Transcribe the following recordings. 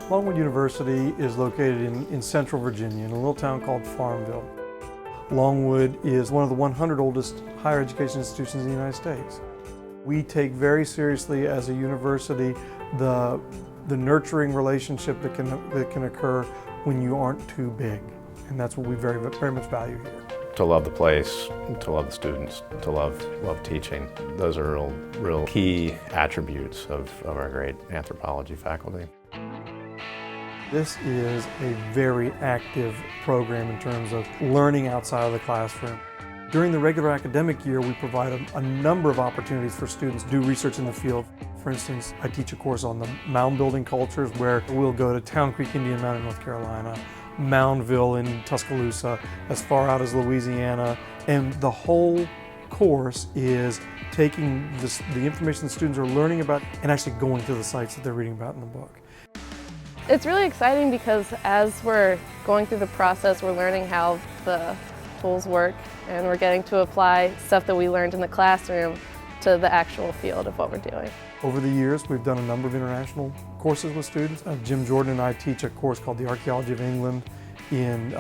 Longwood University is located in central Virginia in a little town called Farmville. Longwood is one of the 100 oldest higher education institutions in the United States. We take very seriously as a university the nurturing relationship that can occur when you aren't too big. And that's what we very much value here. To love the place, to love the students, to love teaching. Those are real key attributes of our great anthropology faculty. This is a very active program in terms of learning outside of the classroom. During the regular academic year, we provide a number of opportunities for students to do research in the field. For instance, I teach a course on the mound building cultures where we'll go to Town Creek Indian Mound in North Carolina, Moundville in Tuscaloosa, as far out as Louisiana, and the whole course is taking the information the students are learning about and actually going to the sites that they're reading about in the book. It's really exciting because as we're going through the process, we're learning how the tools work and we're getting to apply stuff that we learned in the classroom to the actual field of what we're doing. Over the years, we've done a number of international courses with students. Jim Jordan and I teach a course called The Archaeology of England in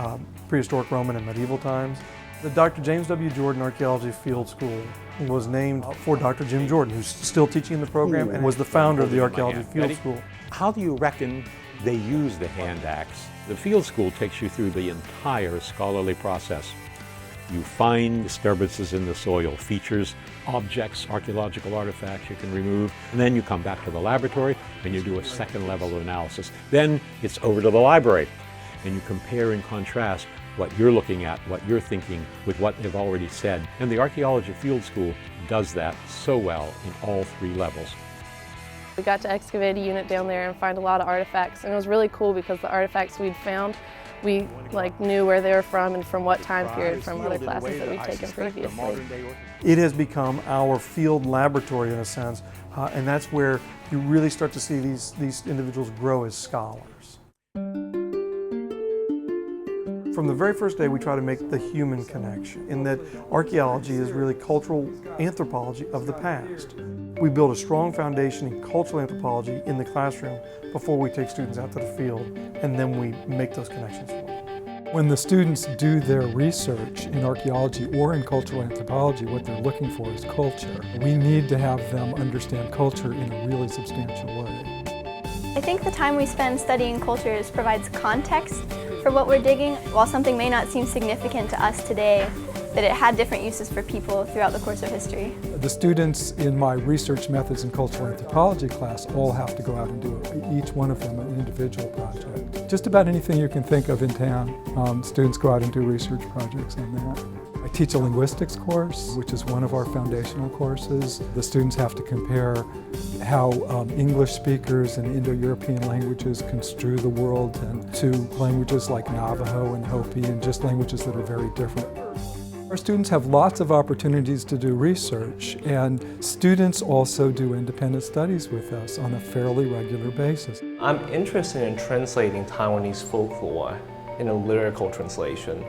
prehistoric Roman and medieval times. The Dr. James W. Jordan Archaeology Field School was named for Dr. Jim Jordan, who's still teaching in the program and was the founder of the Archaeology Field School. How do you reckon they use the hand axe? The field school takes you through the entire scholarly process. You find disturbances in the soil, features, objects, archaeological artifacts you can remove, and then you come back to the laboratory and you do a second level of analysis. Then it's over to the library and you compare and contrast what you're looking at, what you're thinking with what they've already said. And the Archaeology Field School does that so well in all three levels. We got to excavate a unit down there and find a lot of artifacts, and it was really cool because the artifacts we'd found, we knew where they were from and from what time period from other classes that we'd taken previously. It has become our field laboratory in a sense, and that's where you really start to see these individuals grow as scholars. From the very first day, we try to make the human connection, in that archaeology is really cultural anthropology of the past. We build a strong foundation in cultural anthropology in the classroom before we take students out to the field, and then we make those connections for them. When the students do their research in archaeology or in cultural anthropology, what they're looking for is culture. We need to have them understand culture in a really substantial way. I think the time we spend studying cultures provides context for what we're digging. While something may not seem significant to us today, that it had different uses for people throughout the course of history. The students in my research methods and cultural anthropology class all have to go out and do each one of them an individual project. Just about anything you can think of in town, students go out and do research projects on that. I teach a linguistics course, which is one of our foundational courses. The students have to compare how English speakers and Indo-European languages construe the world and to languages like Navajo and Hopi and just languages that are very different. Our students have lots of opportunities to do research, and students also do independent studies with us on a fairly regular basis. I'm interested in translating Taiwanese folklore in a lyrical translation.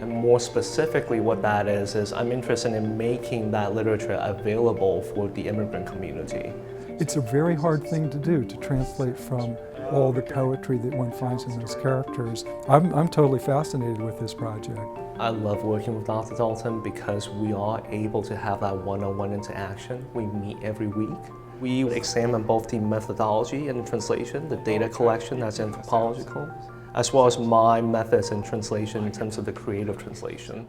And more specifically what that is I'm interested in making that literature available for the immigrant community. It's a very hard thing to do, to translate from all the poetry that one finds in those characters. I'm totally fascinated with this project. I love working with Dr. Dalton because we are able to have that one-on-one interaction. We meet every week. We examine both the methodology and the translation, the data collection that's anthropological, as well as my methods in translation in terms of the creative translation.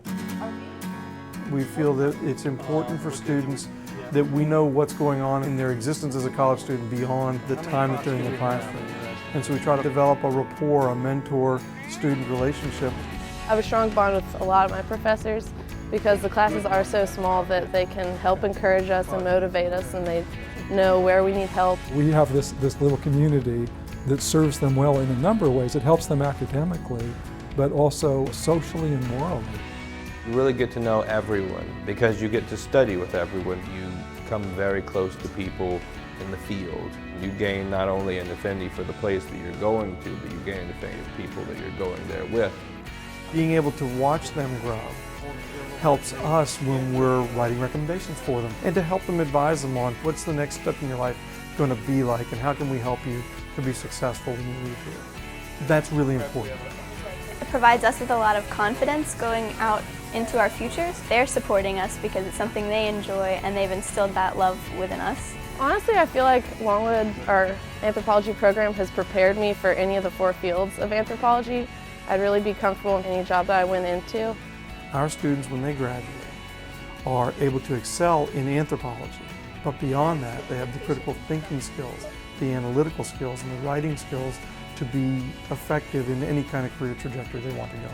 We feel that it's important for students that we know what's going on in their existence as a college student beyond the time that they're in the classroom. And so we try to develop a rapport, a mentor-student relationship. I have a strong bond with a lot of my professors because the classes are so small that they can help encourage us and motivate us, and they know where we need help. We have this little community that serves them well in a number of ways. It helps them academically, but also socially and morally. You really get to know everyone because you get to study with everyone. You come very close to people in the field. You gain not only an affinity for the place that you're going to, but you gain an affinity for people that you're going there with. Being able to watch them grow helps us when we're writing recommendations for them, and to help them advise them on what's the next step in your life going to be like and how can we help you to be successful when you leave here. That's really important. It provides us with a lot of confidence going out into our futures. They're supporting us because it's something they enjoy and they've instilled that love within us. Honestly, I feel like Longwood, our anthropology program, has prepared me for any of the 4 fields of anthropology. I'd really be comfortable in any job that I went into. Our students, when they graduate, are able to excel in anthropology, but beyond that, they have the critical thinking skills, the analytical skills, and the writing skills to be effective in any kind of career trajectory they want to go.